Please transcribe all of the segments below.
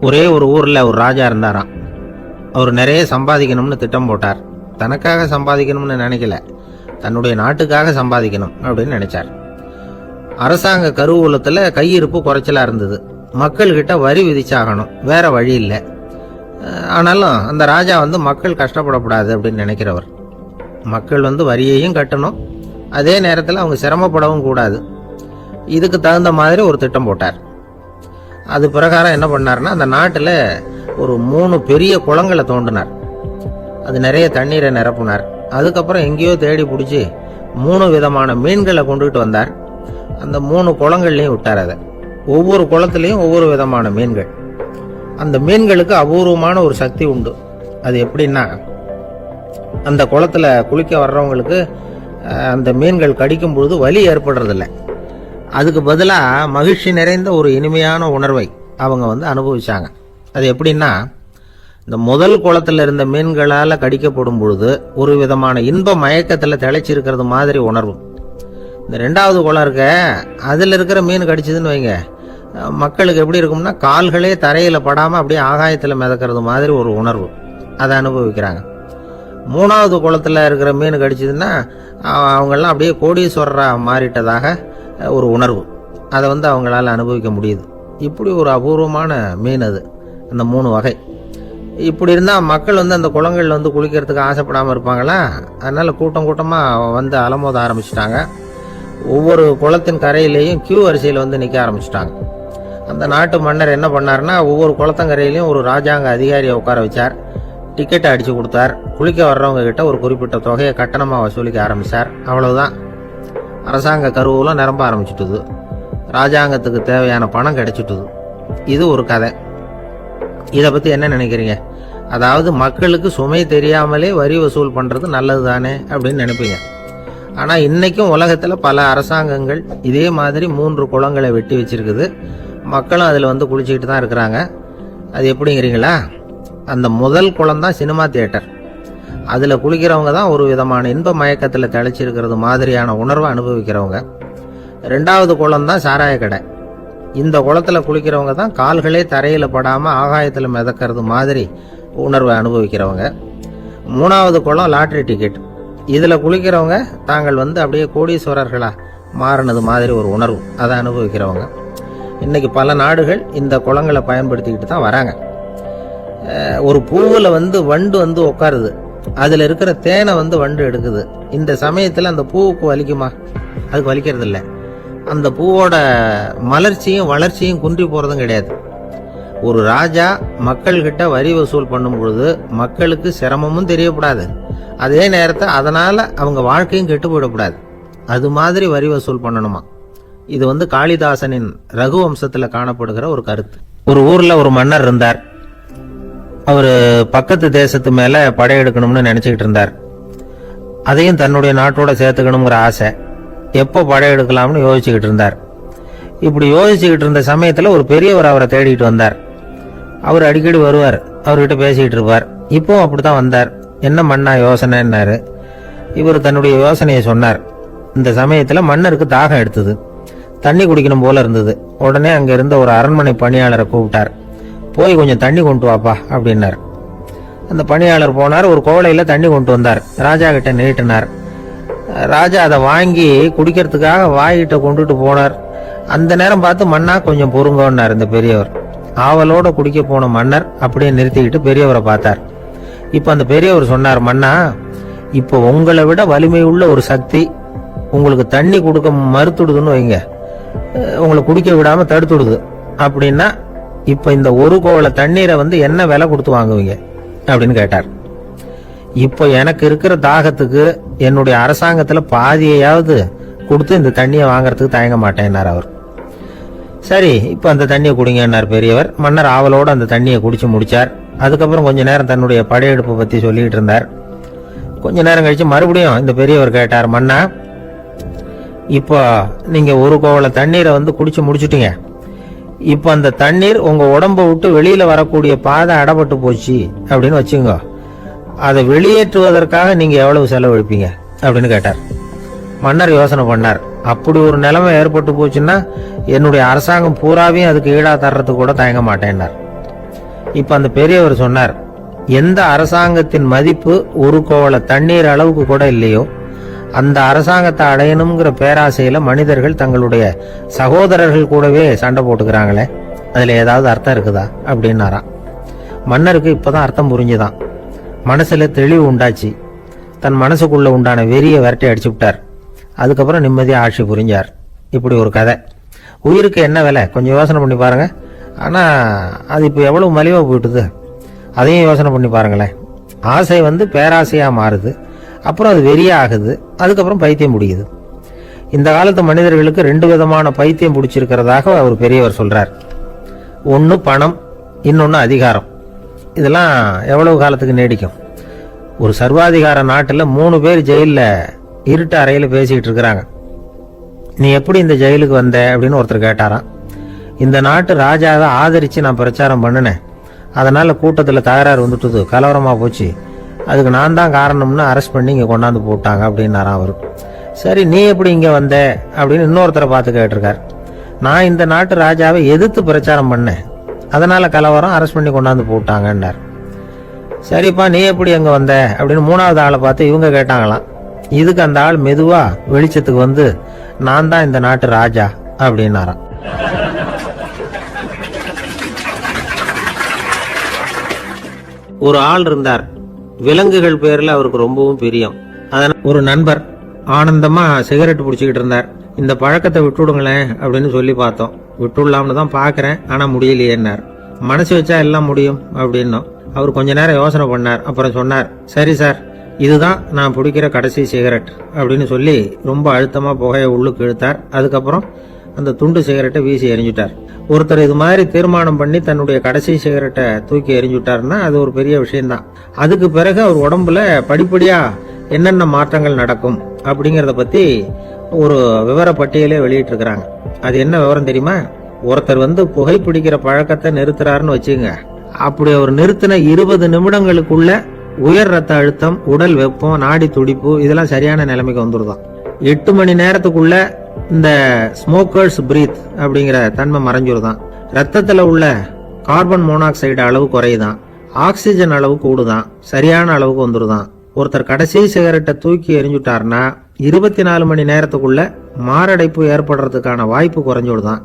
ஒரே ஒரு ஊரில் ஒரு ராஜா இருந்தாராம். அவர் நிறைய சம்பாதிக்கணும்னு திட்டம் போட்டார். தனக்காக சம்பாதிக்கணும்னு நினைக்கல, தன்னுடைய நாட்டுக்காக சம்பாதிக்கணும் அப்படின்னு நினைச்சார். அரசாங்க கருவூலத்தில் கையிருப்பு குறைச்சலாக இருந்தது. மக்கள்கிட்ட வரி விதிச்சாகணும், வேற வழி இல்லை. ஆனாலும் அந்த ராஜா மக்கள் கஷ்டப்படக்கூடாது அப்படின்னு நினைக்கிறவர். மக்கள் வரியையும் கட்டணும், அதே நேரத்தில் அவங்க சிரமப்படவும் கூடாது. இதுக்கு தகுந்த மாதிரி ஒரு திட்டம் போட்டார். அது பிரகாரம் என்ன பண்ணார்னா, அந்த நாட்டில் ஒரு 3 பெரிய குளங்களை தோண்டினார். அது நிறைய தண்ணீரை நிரப்புனார். அதுக்கப்புறம் எங்கேயோ தேடி பிடிச்சி 3 விதமான மீன்களை கொண்டுகிட்டு வந்தார். அந்த 3 குளங்கள்லையும் விட்டார். அதை ஒவ்வொரு குளத்துலையும் ஒவ்வொரு விதமான மீன்கள். அந்த மீன்களுக்கு அபூர்வமான ஒரு சக்தி உண்டு. அது எப்படின்னா, அந்த குளத்துல குளிக்க வர்றவங்களுக்கு அந்த மீன்கள் கடிக்கும் பொழுது வலி ஏற்படுறதில்லை. அதுக்கு பதிலாக மகிழ்ச்சி நிறைந்த ஒரு இனிமையான உணர்வை அவங்க அனுபவிச்சாங்க. அது எப்படின்னா, இந்த முதல் குளத்தில் இருந்த மீன்களால் கடிக்கப்படும் பொழுது ஒரு விதமான இன்ப மயக்கத்தில் திளைச்சிருக்கிறது மாதிரி உணர்வு. இந்த 2வது குளம் இருக்க, அதில் இருக்கிற மீன் கடிச்சதுன்னு வைங்க, மக்களுக்கு எப்படி இருக்கும்னா, கால்களே தரையில் படாமல் அப்படியே ஆகாயத்தில் மிதக்கிறது மாதிரி ஒரு உணர்வு. அதை அனுபவிக்கிறாங்க. 3வது குளத்தில் இருக்கிற மீன் கடிச்சதுன்னா அவங்கெல்லாம் அப்படியே கோடீஸ்வரராக மாறிட்டதாக ஒரு உணர்வு. அதை அவங்களால அனுபவிக்க முடியுது. இப்படி ஒரு அபூர்வமான மீன் அது, அந்த 3 வகை. இப்படி இருந்தால் மக்கள் அந்த குளங்கள் குளிக்கிறதுக்கு ஆசைப்படாமல் இருப்பாங்களா? அதனால் கூட்டம் கூட்டமாக அலமோத ஆரம்பிச்சிட்டாங்க. ஒவ்வொரு குளத்தின் கரையிலேயும் கியூ வரிசையில் நிற்க ஆரம்பிச்சிட்டாங்க. அந்த நாட்டு மன்னர் என்ன பண்ணார்னா, ஒவ்வொரு குளத்தங்கரையிலையும் ஒரு ராஜாங்க அதிகாரியை உட்கார வச்சார். டிக்கெட்டை அடித்து கொடுத்தார். குளிக்க வர்றவங்க கிட்ட ஒரு குறிப்பிட்ட தொகையை கட்டணமாக வசூலிக்க ஆரம்பித்தார். அவ்வளவுதான், அரசாங்க கருவூலம் நிரம்ப ஆரம்பிச்சுட்டுது. ராஜாங்கத்துக்கு தேவையான பணம் கிடைச்சிட்டுது. இது ஒரு கதை. இதை பற்றி என்ன நினைக்கிறீங்க? அதாவது மக்களுக்கு சுமை தெரியாமலே வரி வசூல் பண்ணுறது நல்லது தானே அப்படின்னு நினைப்பீங்க. ஆனால் இன்றைக்கும் உலகத்தில் பல அரசாங்கங்கள் இதே மாதிரி 3 குளங்களை வெட்டி வச்சிருக்குது. மக்களும் அதில் குளிச்சுக்கிட்டு தான் இருக்கிறாங்க. அது எப்படிங்கிறீங்களா? அந்த முதல் குளம் தான் சினிமா தியேட்டர். அதில் குளிக்கிறவங்க தான் ஒரு விதமான இன்ப மயக்கத்தில் திளைச்சிருக்கிறது மாதிரியான உணர்வை அனுபவிக்கிறவங்க. 2வது குளம் தான் சாராய கடை. இந்த குளத்தில் குளிக்கிறவங்க தான் கால்களே தரையில் படாமல் ஆகாயத்தில் மிதக்கிறது மாதிரி உணர்வை அனுபவிக்கிறவங்க. 3வது குளம் லாட்ரி டிக்கெட். இதில் குளிக்கிறவங்க தாங்கள் அப்படியே கோடீஸ்வரர்களாக மாறினது மாதிரி ஒரு உணர்வு, அதை அனுபவிக்கிறவங்க. இன்னைக்கு பல நாடுகள் இந்த குளங்களை பயன்படுத்திக்கிட்டு தான் வராங்க. ஒரு பூவில் வண்டு உட்காருது. அதில் இருக்கிற தேனை வண்டு எடுக்குது. இந்த சமயத்தில் அந்த பூவுக்கு வலிக்குமா? அதுக்கு வலிக்கிறது இல்லை. அந்த பூவோட மலர்ச்சியும் வளர்ச்சியும் குன்றி போகிறதும் கிடையாது. ஒரு ராஜா மக்கள்கிட்ட வரி வசூல் பண்ணும் பொழுது மக்களுக்கு சிரமமும் தெரியக்கூடாது, அதே நேரத்தை அதனால் அவங்க வாழ்க்கையும் கெட்டு போயிடக்கூடாது. அது மாதிரி வரி வசூல் பண்ணணுமா? இது காளிதாசனின் ரகுவம்சத்தில் காணப்படுகிற ஒரு கருத்து. ஒரு ஊரில் ஒரு மன்னர் இருந்தார். அவர் பக்கத்து தேசத்து மேலே படையெடுக்கணும்னு நினச்சிக்கிட்டு இருந்தார். அதையும் தன்னுடைய நாட்டோட சேர்த்துக்கணுங்கிற ஆசை. எப்போ படையெடுக்கலாம்னு யோசிச்சுக்கிட்டு இருந்தார். இப்படி யோசிச்சுக்கிட்டு இருந்த சமயத்தில் ஒரு பெரியவர் அவரை தேடிட்டு வந்தார். அவர் அடிக்கடி வருவார், அவர்கிட்ட பேசிக்கிட்டு இருப்பார். இப்போவும் அப்படி தான் வந்தார். என்ன மன்னா யோசனைன்னாரு. இவர் தன்னுடைய யோசனையை சொன்னார். இந்த சமயத்தில் மன்னருக்கு தாகம் எடுத்தது, தண்ணி குடிக்கணும் போல இருந்தது. உடனே அங்கே இருந்த ஒரு அரண்மனை பணியாளரை கூப்பிட்டார். போய் கொஞ்சம் தண்ணி கொண்டு வாப்பா அப்படின்னார். அந்த பணியாளர் போனார். ஒரு கோலையில் தண்ணி கொண்டு வந்தார். ராஜா கிட்ட நீட்டினார். ராஜா அதை வாங்கி குடிக்கிறதுக்காக வாய்கிட்ட கொண்டுட்டு போனார். அந்த நேரம் பார்த்து, மன்னா கொஞ்சம் பொறுங்கன்னார் இந்த பெரியவர். ஆவலோட குடிக்க போன மன்னர் அப்படியே நிறுத்திக்கிட்டு பெரியவரை பார்த்தார். இப்போ அந்த பெரியவர் சொன்னார், மன்னா, இப்போ உங்களை விட வலிமை உள்ள ஒரு சக்தி உங்களுக்கு தண்ணி கொடுக்க மறுத்துடுதுன்னு வைங்க, உங்களை குடிக்க விடாம தடுத்துடுது அப்படின்னா, இப்ப இந்த ஒரு கோவலை தண்ணீரை என்ன விலை கொடுத்து வாங்குவீங்க அப்படின்னு கேட்டார். இப்போ எனக்கு இருக்கிற தாகத்துக்கு என்னுடைய அரசாங்கத்துல பாதியையாவது கொடுத்து இந்த தண்ணியை வாங்கறதுக்கு தயங்க மாட்டேன்னார் அவர். சரி, இப்ப அந்த தண்ணியை குடிங்கன்னார் பெரியவர். மன்னர் ஆவலோடு அந்த தண்ணியை குடிச்சு முடிச்சார். அதுக்கப்புறம் கொஞ்ச நேரம் தன்னுடைய படையெடுப்பை பத்தி சொல்லிட்டு இருந்தார். கொஞ்ச நேரம் கழிச்சு மறுபடியும் இந்த பெரியவர் கேட்டார், மன்னா, இப்போ நீங்க ஒரு கோவலை தண்ணீரை குடிச்சு முடிச்சுட்டீங்க. இப்ப அந்த தண்ணீர் உங்க உடம்ப விட்டு வெளியில வரக்கூடிய பாதை அடப்பட்டு போச்சு அப்படின்னு வச்சுங்க, அதை வெளியேற்றுவதற்காக நீங்க எவ்வளவு செலவழிப்பீங்க அப்படின்னு கேட்டார். மன்னர் யோசனை பண்ணார். அப்படி ஒரு நிலைமை ஏற்பட்டு போச்சுன்னா என்னுடைய அரசாங்கம் பூராவையும் அதுக்கு ஈடா தர்றதுக்கு கூட தயங்க மாட்டேன்னார். இப்ப அந்த பெரியவர் சொன்னார், எந்த அரசாங்கத்தின் மதிப்பு ஒரு கோவள தண்ணீர் அளவுக்கு கூட இல்லையோ அந்த அரசாங்கத்தை அடையணுங்கிற பேராசையில மனிதர்கள் தங்களுடைய சகோதரர்கள் கூடவே சண்டை போட்டுக்கிறாங்களே, அதுல ஏதாவது அர்த்தம் இருக்குதா அப்படின்னாராம். மன்னருக்கு இப்பதான் அர்த்தம் புரிஞ்சுதான். மனசுல தெளிவு உண்டாச்சு. தன் மனசுக்குள்ள உண்டான வெறிய விரட்டி அடிச்சு விட்டார். அதுக்கப்புறம் நிம்மதியா ஆட்சி புரிஞ்சார். இப்படி ஒரு கதை. உயிருக்கு என்ன விலை கொஞ்சம் யோசனை பண்ணி பாருங்க. ஆனா அது இப்போ எவ்வளவு மலிவா போயிட்டுது, அதையும் யோசனை பண்ணி பாருங்களேன். ஆசை பேராசையா மாறுது, அப்புறம் அது வெறியா ஆகுது, அதுக்கப்புறம் பைத்தியம் பிடிக்குது. இந்த காலத்து மனிதர்களுக்கு 2 விதமான பைத்தியம் பிடிச்சிருக்கிறதாக ஒரு பெரியவர் சொல்றார். ஒன்று பணம், இன்னொன்று அதிகாரம். இதெல்லாம் எவ்வளவு காலத்துக்கு நீடிக்கும்? ஒரு சர்வாதிகார நாட்டில் 3 பேர் ஜெயிலில் இருட்டு அறையில் பேசிக்கிட்டு இருக்கிறாங்க. நீ எப்படி இந்த ஜெயிலுக்கு வந்த அப்படின்னு ஒருத்தர் கேட்டாராம். இந்த நாட்டு ராஜாவை ஆதரித்து நான் பிரச்சாரம் பண்ணினேன், அதனால கூட்டத்தில் தகராறு வந்துட்டுது, கலவரமாக போச்சு, அதுக்கு நான் தான் காரணம்னு அரெஸ்ட் பண்ணி இங்கே கொண்டாந்து போட்டாங்க அப்படின்னாராம் அவர். சரி, நீ எப்படி இங்கே வந்த அப்படின்னு இன்னொருத்தரை பார்த்து கேட்டிருக்கார். நான் இந்த நாட்டு ராஜாவை எதிர்த்து பிரச்சாரம் பண்ணேன், அதனால கலவரம், அரெஸ்ட் பண்ணி கொண்டாந்து போட்டாங்கன்னார். சரிப்பா, நீ எப்படி அங்கே வந்த அப்படின்னு 3வது ஆளை பார்த்து இவங்க கேட்டாங்களாம். இதுக்கு அந்த ஆள் மெதுவா வெளிச்சத்துக்கு நான் தான் இந்த நாட்டு ராஜா அப்படின்னாராம். ஒரு ஆள் இருந்தார். விலங்குகள் பேர்ல அவருக்கு ரொம்பவும் பிரியம். அதனால ஒரு நண்பர் ஆனந்தமா சிகரெட் பிடிச்சிக்கிட்டு இருந்தார். இந்த பழக்கத்தை விட்டுடுங்களேன் அப்படின்னு சொல்லி பார்த்தோம். விட்டுடலாம்னு தான் பாக்குறேன், ஆனா முடியலையேன்னார். மனசு வச்சா எல்லாம் முடியும் அப்படின்னும். அவர் கொஞ்ச நேரம் யோசனை பண்ணார். அப்புறம் சொன்னார், சரி சார், இதுதான் நான் பிடிக்கிற கடைசி சிகரெட் அப்படின்னு சொல்லி ரொம்ப அழுத்தமா புகையை உள்ளுக்கு இழுத்தார். அதுக்கப்புறம் அந்த துண்டு சிகரெட்டை வீசி எறிஞ்சுட்டார். ஒருத்தர் இது மாதிரி தீர்மானம் பண்ணி தன்னுடைய கடைசி சிகரெட்டை தூக்கி எறிஞ்சுட்டாருன்னா அது ஒரு பெரிய விஷயம்தான். அதுக்கு பிறகு அவர் உடம்புல படிப்படியா என்னென்ன மாற்றங்கள் நடக்கும் அப்படிங்கறத பத்தி ஒரு விவர பட்டியலே வெளியிட்டு இருக்கிறாங்க. அது என்ன விவரம் தெரியுமா? ஒருத்தர் புகைப்பிடிக்கிற பழக்கத்தை நிறுத்துறாருன்னு வச்சுங்க. அப்படி அவர் நிறுத்தின 20 நிமிடங்களுக்குள்ள உயர் ரத்த அழுத்தம், உடல் வெப்பம், நாடி துடிப்பு இதெல்லாம் சரியான நிலைமைக்கு வந்துருதான். 8 மணி நேரத்துக்குள்ள இந்த ஸ்மோக்கர்ஸ் பிரீத் அப்படிங்கிற தன்மை மறைஞ்சிருதான். ரத்தத்துல உள்ள கார்பன் மோனாக்சைடு அளவு குறையுதான், ஆக்சிஜன் அளவு கூடுதான், சரியான அளவுக்கு வந்துருதான். ஒருத்தர் கடைசி சிகரெட்டை தூக்கி எறிஞ்சுட்டாருன்னா 24 மணி நேரத்துக்குள்ள மாரடைப்பு ஏற்படுறதுக்கான வாய்ப்பு குறைஞ்சுடுதான்.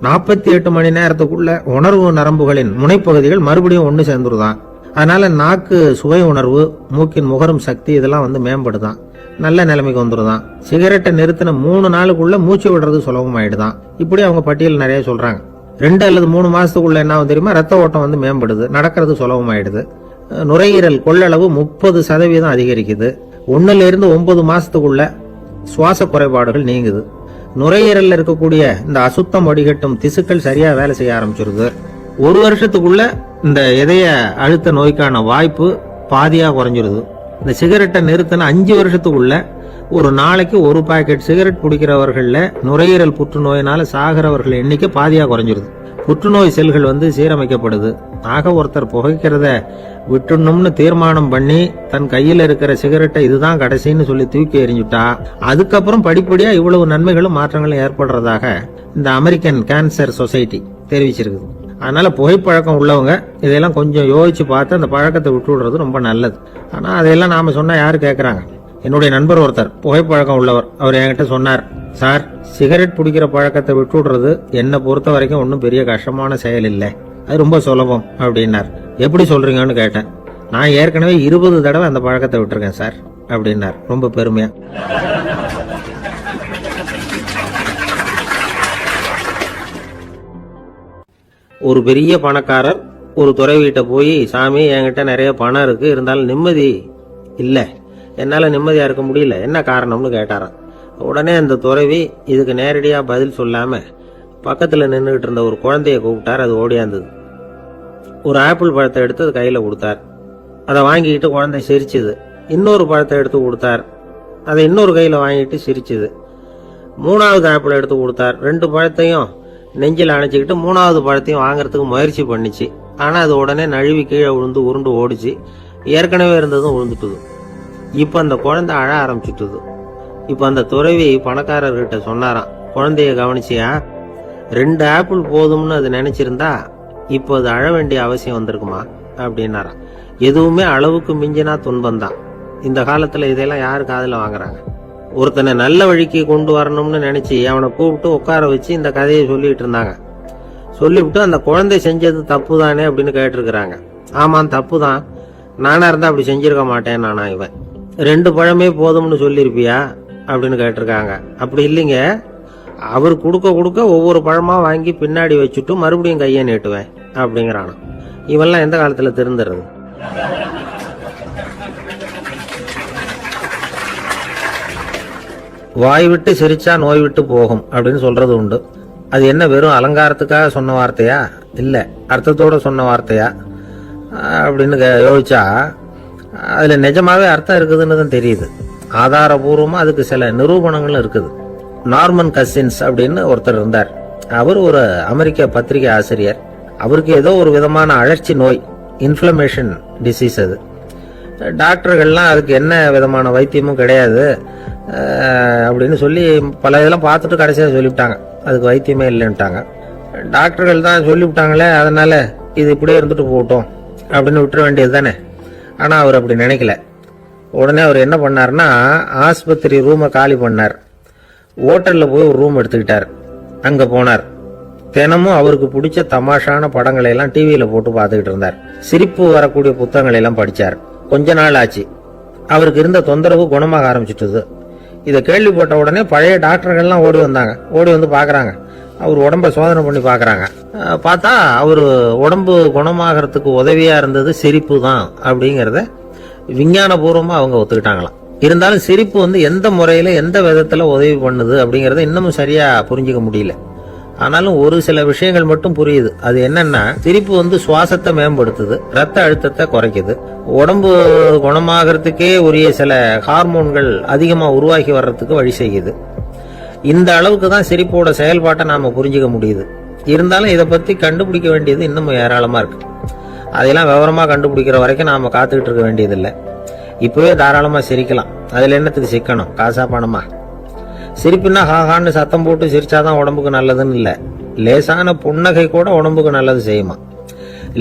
48 மணி நேரத்துக்குள்ள உணர்வு நரம்புகளின் முனைப்பகுதிகள் மறுபடியும் ஒன்று சேர்ந்துருதான். அதனால நாக்கு சுவை உணர்வு, மூக்கின் முகரும் சக்தி இதெல்லாம் மேம்படுதான், நல்ல நிலைமைக்கு வந்துருதான். சிகரெட்டை நிறுத்தின 3 நாளுக்குள்ள மூச்சு விடுறது சுலபமாயிடுதான். இப்படி அவங்க பட்டியல் நிறைய சொல்றாங்க. 2 அல்லது 3 மாசத்துக்குள்ள என்ன தெரியுமா, ரத்த ஓட்டம் மேம்படுது, நடக்கிறது சுலபமாயிடுது. நுரையீரல் கொள்ளளவு 30% அதிகரிக்குது. 1 இருந்து 9 மாசத்துக்குள்ள சுவாச குறைபாடுகள் நீங்குது. நுரையீரல்ல இருக்கக்கூடிய இந்த அசுத்தம் வடிகட்டும் திசுக்கள் சரியா வேலை செய்ய ஆரம்பிச்சிருது. 1 வருஷத்துக்குள்ள இந்த இதய அழுத்த நோய்க்கான வாய்ப்பு பாதியா குறைஞ்சிருது. இந்த சிகரெட்டை நிறுத்தின 5 வருஷத்துக்குள்ள ஒரு நாளைக்கு 1 பாக்கெட் சிகரெட் பிடிக்கிறவர்கள்ல நுரையீரல் புற்றுநோயினால சாகிறவர்கள் எண்ணிக்கை பாதியா குறைஞ்சிருது. புற்றுநோய் செல்கள் சீரமைக்கப்படுது. ஆக ஒருத்தர் புகைக்கிறத விட்டுணும்னு தீர்மானம் பண்ணி தன் கையில இருக்கிற சிகரெட்டை இதுதான் கடைசின்னு சொல்லி தூக்கி எறிஞ்சுட்டா அதுக்கப்புறம் படிப்படியா இவ்வளவு நன்மைகளும் மாற்றங்களும் ஏற்படுறதாக இந்த அமெரிக்கன் கேன்சர் சொசைட்டி தெரிவிச்சிருக்குது. அதனால புகைப்பழக்கம் உள்ளவங்க இதெல்லாம் கொஞ்சம் யோசிச்சு பார்த்து அந்த பழக்கத்தை விட்டு விடுறது ரொம்ப நல்லது. ஆனா அதையெல்லாம் நாம சொன்னா யாரு கேட்கறாங்க? என்னுடைய நண்பர் ஒருத்தர் புகைப்பழக்கம் உள்ளவர், அவர் என்கிட்ட சொன்னார், சார், சிகரெட் பிடிக்கிற பழக்கத்தை விட்டு விடுறது என்னை பொறுத்த வரைக்கும் ஒன்றும் பெரிய கஷ்டமான செயல் இல்லை, அது ரொம்ப சுலபம் அப்படின்னார். எப்படி சொல்றீங்கன்னு கேட்டேன். நான் ஏற்கனவே 20 தடவை அந்த பழக்கத்தை விட்டுருக்கேன் சார் அப்படின்னார் ரொம்ப பெருமையா. ஒரு பெரிய பணக்காரர் ஒரு துறவிகிட்ட போய், சாமி, என்கிட்ட நிறைய பணம் இருக்கு, இருந்தாலும் நிம்மதி இல்லை, என்னால நிம்மதியா இருக்க முடியல, என்ன காரணம்னு கேட்டாராம். உடனே அந்த துறவி இதுக்கு நேரடியா பதில் சொல்லாம பக்கத்துல நின்றுகிட்டு இருந்த ஒரு குழந்தைய கூப்பிட்டார். அது ஓடியாந்தது. ஒரு ஆப்பிள் பழத்தை எடுத்து அது கையில கொடுத்தார். அதை வாங்கிக்கிட்டு குழந்தை சிரிச்சுது. இன்னொரு பழத்தை எடுத்து கொடுத்தார். அதை இன்னொரு கையில வாங்கிட்டு சிரிச்சுது. 3வது ஆப்பிள் எடுத்து கொடுத்தார். 2 பழத்தையும் நெஞ்சில் அணைச்சிக்கிட்டு 3வது பழத்தையும் வாங்கறதுக்கு முயற்சி பண்ணிச்சு. ஆனா அது உடனே நழுவி கீழே விழுந்து உருண்டு ஓடிச்சு. ஏற்கனவே இருந்ததும் விழுந்துட்டுது. இப்ப அந்த குழந்தை அழ ஆரம்பிச்சுட்டுது. இப்ப அந்த துறவி பணக்காரர்கிட்ட சொன்னாராம், குழந்தைய கவனிச்சியா, 2 ஆப்பிள் போதும்னு அது நினைச்சிருந்தா இப்போ அது அழ வேண்டிய அவசியம் வந்திருக்குமா அப்படின்னாராம். எதுவுமே அளவுக்கு மிஞ்சினா துன்பம் தான். இந்த காலத்துல இதெல்லாம் யாரு காதுல வாங்குறாங்க? ஒருத்தனை நல்ல வழிக்கு கொண்டு வரணும்னு நினைச்சு அவனை கூப்பிட்டு உட்கார வச்சு இந்த கதையை சொல்லிட்டு இருந்தாங்க. சொல்லிவிட்டு அந்த குழந்தை செஞ்சது தப்பு தானே அப்படின்னு கேட்டிருக்கிறாங்க. ஆமாம், தப்பு தான். நானா இருந்தா அப்படி செஞ்சிருக்க மாட்டேன் நானா இவன். 2 பழமே போதும்னு சொல்லியிருப்பியா அப்படின்னு கேட்டிருக்காங்க. அப்படி இல்லைங்க, அவர் கொடுக்க கொடுக்க ஒவ்வொரு பழமா வாங்கி பின்னாடி வச்சுட்டு மறுபடியும் கையை நீட்டுவேன் அப்படிங்கிறானா. இவெல்லாம் எந்த காலத்துல திருந்துறது? வாய் விட்டு சிரிச்சா நோய் விட்டு போகும் அப்படின்னு சொல்றது உண்டு. அது என்ன வெறும் அலங்காரத்துக்காக சொன்ன வார்த்தையா, இல்ல அர்த்தத்தோட சொன்ன வார்த்தையா அப்படின்னு யோசிச்சா அதுல நிஜமாவே அர்த்தம் இருக்குதுன்னு தான் தெரியுது. ஆதாரபூர்வமா அதுக்கு சில நிரூபணங்களும் இருக்குது. நார்மன் கசின்ஸ் அப்படின்னு ஒருத்தர் இருந்தார். அவர் ஒரு அமெரிக்க பத்திரிகை ஆசிரியர். அவருக்கு ஏதோ ஒரு விதமான அழற்சி நோய், இன்ஃப்ளமேஷன் டிசீஸ். அது டாக்டர்கள்லாம் அதுக்கு என்ன விதமான வைத்தியமும் கிடையாது அப்படின்னு சொல்லி பல இதெல்லாம் பார்த்துட்டு கடைசியாக சொல்லிவிட்டாங்க அதுக்கு வைத்தியமே இல்லைன்ட்டாங்க. டாக்டர்கள் தான் சொல்லிவிட்டாங்களே, அதனால இது இப்படியே இருந்துட்டு போகட்டும் அப்படின்னு விட்டுற வேண்டியது தானே. ஆனால் அவர் அப்படி நினைக்கல. உடனே அவர் என்ன பண்ணார்னா, ஆஸ்பத்திரி ரூமை காலி பண்ணார். ஹோட்டலில் போய் ஒரு ரூம் எடுத்துக்கிட்டார். அங்கே போனார். தினமும் அவருக்கு பிடிச்ச தமாஷான படங்களை எல்லாம் டிவியில் போட்டு பார்த்துக்கிட்டு இருந்தார். சிரிப்பு வரக்கூடிய புத்தகங்களை எல்லாம் படித்தார். கொஞ்ச நாள் ஆச்சு, அவருக்கு இருந்த தொந்தரவு குணமாக ஆரம்பிச்சிட்டது. இதை கேள்விப்பட்ட உடனே பழைய டாக்டர்கள்லாம் ஓடி வந்தாங்க. ஓடி வந்து பார்க்குறாங்க. அவர் உடம்ப சோதனை பண்ணி பார்க்குறாங்க. பார்த்தா அவர் உடம்பு குணமாகறதுக்கு உதவியாக இருந்தது சிரிப்பு தான் அப்படிங்கிறத விஞ்ஞானபூர்வமாக அவங்க ஒத்துக்கிட்டாங்களாம். இருந்தாலும் சிரிப்பு எந்த முறையில் எந்த விதத்தில் உதவி பண்ணுது அப்படிங்கிறத இன்னமும் சரியாக புரிஞ்சிக்க முடியல. ஆனாலும் ஒரு சில விஷயங்கள் மட்டும் புரியுது. அது என்னன்னா, சிரிப்பு சுவாசத்தை மேம்படுத்துது, ரத்த அழுத்தத்தை குறைக்குது, உடம்பு குணமாகறதுக்கே உரிய சில ஹார்மோன்கள் அதிகமா உருவாகி வர்றதுக்கு வழி செய்யுது. இந்த அளவுக்கு தான் சிரிப்போட செயல்பாட்டை நாம புரிஞ்சுக்க முடியுது. இருந்தாலும் இதை பத்தி கண்டுபிடிக்க வேண்டியது இன்னமும் ஏராளமா இருக்கு. அதெல்லாம் விவரமா கண்டுபிடிக்கிற வரைக்கும் நாம காத்துக்கிட்டு இருக்க வேண்டியதில்லை. இப்பவே தாராளமா சிரிக்கலாம். அதுல என்னத்துக்கு சிக்கணும்? காசா பணமா? சிரிப்புன்னா ஹாஹான்னு சத்தம் போட்டு சிரிச்சாதான் உடம்புக்கு நல்லதுன்னு இல்லை. லேசான புன்னகை கூட உடம்புக்கு நல்லது செய்யுமா.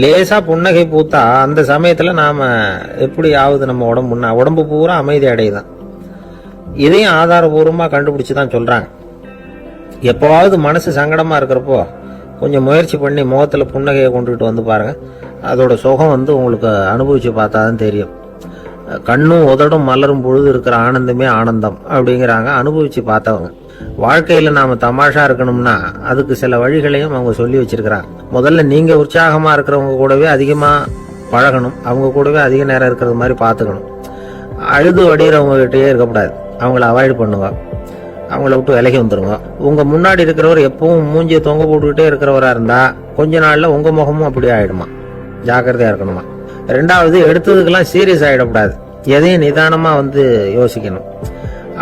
லேசா புன்னகை பூத்தா அந்த சமயத்துல நாம எப்படி ஆகுது, நம்ம உடம்பு பூரா அமைதி அடையுதான். இதையும் ஆதாரபூர்வமா கண்டுபிடிச்சுதான் சொல்றாங்க. எப்பவாவது மனசு சங்கடமா இருக்கிறப்போ கொஞ்சம் முயற்சி பண்ணி முகத்துல புன்னகையை கொண்டுகிட்டு வந்து பாருங்க. அதோட சுகம் உங்களுக்கு அனுபவிச்சு பார்த்தாதான் தெரியும். கண்ணும் உதடும் மலரும் பொழுது இருக்கிற ஆனந்தமே ஆனந்தம் அப்படிங்கிறாங்க அனுபவிச்சு பார்த்தவங்க. வாழ்க்கையில நாம தமாஷா இருக்கணும்னா அதுக்கு சில வழிகளையும் அவங்க சொல்லி வச்சிருக்கிறாங்க. முதல்ல நீங்க உற்சாகமா இருக்கிறவங்க கூடவே அதிகமா பழகணும். அவங்க கூடவே அதிக நேரம் இருக்கிறது மாதிரி பார்த்துக்கணும். அழுது வடிகிறவங்க கிட்டயே இருக்கக்கூடாது. அவங்கள அவாய்ட் பண்ணுங்க. அவங்கள விட்டு விலகி வந்துருங்க. உங்க முன்னாடி இருக்கிறவர் எப்பவும் மூஞ்சியை தொங்க போட்டுக்கிட்டே இருக்கிறவரா இருந்தா கொஞ்ச நாள்ல உங்க முகமும் அப்படி ஆயிடுமா. ஜாக்கிரதையா இருக்கணுமா. 2வது, எடுத்ததுக்கெல்லாம் சீரியஸ் ஆகிடக்கூடாது. எதையும் நிதானமா யோசிக்கணும்.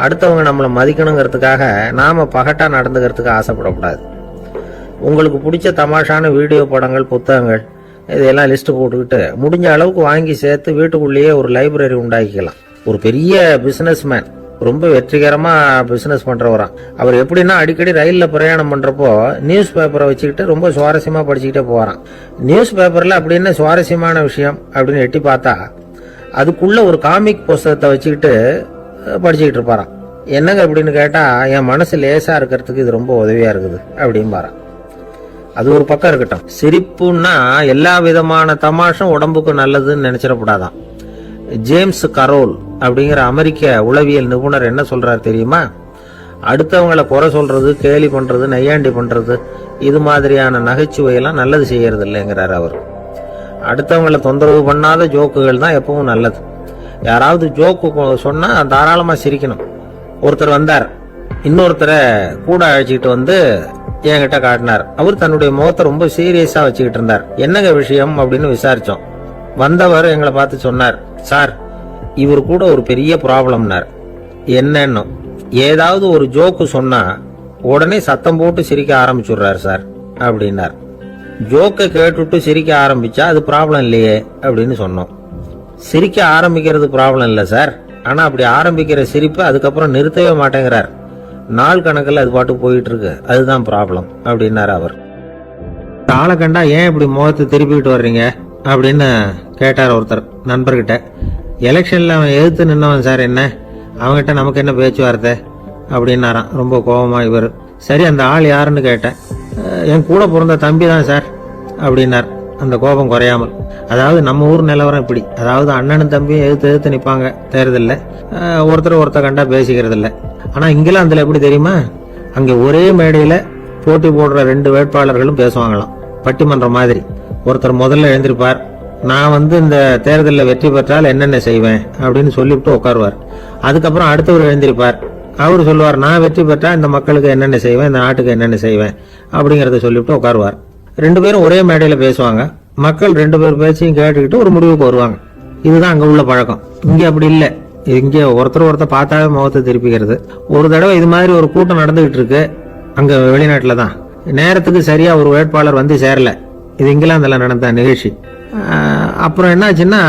அடுத்தவங்க நம்மளை மதிக்கணுங்கிறதுக்காக நாம பகட்டா நடந்துக்கிறதுக்கு ஆசைப்படக்கூடாது. உங்களுக்கு பிடிச்ச தமாஷான வீடியோ படங்கள், புத்தகங்கள் இதெல்லாம் லிஸ்ட் போட்டுக்கிட்டு முடிஞ்ச அளவுக்கு வாங்கி சேர்த்து வீட்டுக்குள்ளேயே ஒரு லைப்ரரி உண்டாக்கிக்கலாம். ஒரு பெரிய பிசினஸ் மேன், ரொம்ப வெற்றிகரமா பிசினஸ் பண்றவராம். அவர் எப்படின்னா அடிக்கடி ரயில்ல பிரயாணம் பண்றப்போ நியூஸ் பேப்பரை வச்சுக்கிட்டு ரொம்ப சுவாரஸ்யமா படிச்சுக்கிட்டே போறான். நியூஸ் பேப்பர்ல அப்படின்னு சுவாரஸ்யமான விஷயம் அப்படின்னு எட்டி பார்த்தா அதுக்குள்ள ஒரு காமிக் புஸ்தகத்தை வச்சுக்கிட்டு படிச்சுக்கிட்டு இருப்பாராம். என்னங்க அப்படின்னு கேட்டா, என் மனசு லேசா இருக்கிறதுக்கு இது ரொம்ப உதவியா இருக்குது அப்படின்னு பாரான். அது ஒரு பக்கம் இருக்கட்டும். சிரிப்புன்னா எல்லா விதமான தமாஷும் உடம்புக்கு நல்லதுன்னு நினைச்சிடக்கூடாதான். ஜேம்ஸ் கரோல் அப்படிங்கிற அமெரிக்க உளவியல் நிபுணர் என்ன சொல்றாரு தெரியுமா? அடுத்தவங்களை குறை சொல்றது, கேலி பண்றது, நையாண்டி பண்றது, இது மாதிரியான நகைச்சுவையெல்லாம் நல்லது செய்யறது இல்லைங்கிறார் அவர். அடுத்தவங்களை தொந்தரவு பண்ணாத ஜோக்குகள் தான் எப்பவும் நல்லது. யாராவது ஜோக்கு சொன்னா தாராளமா சிரிக்கணும். ஒருத்தர் வந்தார், இன்னொருத்தரை கூட அழைச்சிக்கிட்டு என்கிட்ட காட்டினார். அவர் தன்னுடைய முகத்தை ரொம்ப சீரியஸா வச்சுக்கிட்டு இருந்தார். என்னங்க விஷயம் அப்படின்னு விசாரிச்சோம். வந்தவர் எங்களை பார்த்து சொன்னார், சார், இவர் கூட ஒரு பெரிய ப்ராப்ளம்னார். என்னன்னு, ஏதாவது ஒரு ஜோக்கு சொன்னா உடனே சத்தம் போட்டு சிரிக்க ஆரம்பிச்சுடுறாரு சார் அப்படின்னார். ஜோக்கை கேட்டுட்டு சிரிக்க ஆரம்பிச்சா அது ப்ராப்ளம் இல்லையே அப்படின்னு சொன்னோம். சிரிக்க ஆரம்பிக்கிறது ப்ராப்ளம் இல்லை சார், ஆனா அப்படி ஆரம்பிக்கிற சிரிப்பு அதுக்கப்புறம் நிறுத்தவே மாட்டேங்கிறார். நாள் கணக்கில் அது பாட்டு போயிட்டு இருக்கு, அதுதான் ப்ராப்ளம் அப்படின்னாரு அவர். ஆளை கண்டா ஏன் இப்படி முகத்தை திருப்பிக்கிட்டு வர்றீங்க அப்படின்னு கேட்டார் ஒருத்தர் நண்பர்கிட்ட. எலெக்ஷன்ல அவன் எதிர்த்து நின்னவன் சார், என்ன அவங்ககிட்ட நமக்கு என்ன பேச்சுவார்த்தை அப்படின்னாராம் ரொம்ப கோபமா இவர். சரி, அந்த ஆள் யாருன்னு கேட்டேன். என் கூட பிறந்த தம்பி தான் சார் அப்படின்னார் அந்த கோபம் குறையாமல். அதாவது நம்ம ஊர் நிலவரம் இப்படி, அதாவது அண்ணனும் தம்பியும் எதிர்த்து நிற்பாங்க தேர்தலில், ஒருத்தர் கண்டா பேசிக்கிறது இல்லை. ஆனா இங்கிலாந்துல எப்படி தெரியுமா, அங்க ஒரே மேடையில போட்டி போடுற 2 வேட்பாளர்களும் பேசுவாங்களாம், பட்டிமன்றம் மாதிரி. ஒருத்தர் முதல்ல எழுந்திருப்பார், நான் இந்த தேர்தலில் வெற்றி பெற்றால் என்னென்ன செய்வேன் அப்படின்னு சொல்லிவிட்டு உட்காருவார். அதுக்கப்புறம் அடுத்தவர் எழுந்திருப்பார், அவர் சொல்லுவார், நான் வெற்றி பெற்றா இந்த மக்களுக்கு என்னென்ன செய்வேன், இந்த நாட்டுக்கு என்னென்ன செய்வேன் அப்படிங்கறத சொல்லிவிட்டு உட்காருவார். 2 பேரும் ஒரே மேடையில பேசுவாங்க. மக்கள் 2 பேர் பேச்சையும் கேட்டுக்கிட்டு ஒரு முடிவுக்கு வருவாங்க. இதுதான் அங்க உள்ள பழக்கம். இங்க அப்படி இல்லை. இங்க ஒருத்தர் பார்த்தாவே முகத்தை திருப்பிக்கிறது. ஒரு தடவை இது மாதிரி ஒரு கூட்டம் நடந்துகிட்டு இருக்கு அங்க வெளிநாட்டுல தான். நேரத்துக்கு சரியா ஒரு வேட்பாளர் வந்து சேரல. இது இங்கிலாந்துல நடந்த நிகழ்ச்சி. அப்புறம் என்னாச்சுன்னா,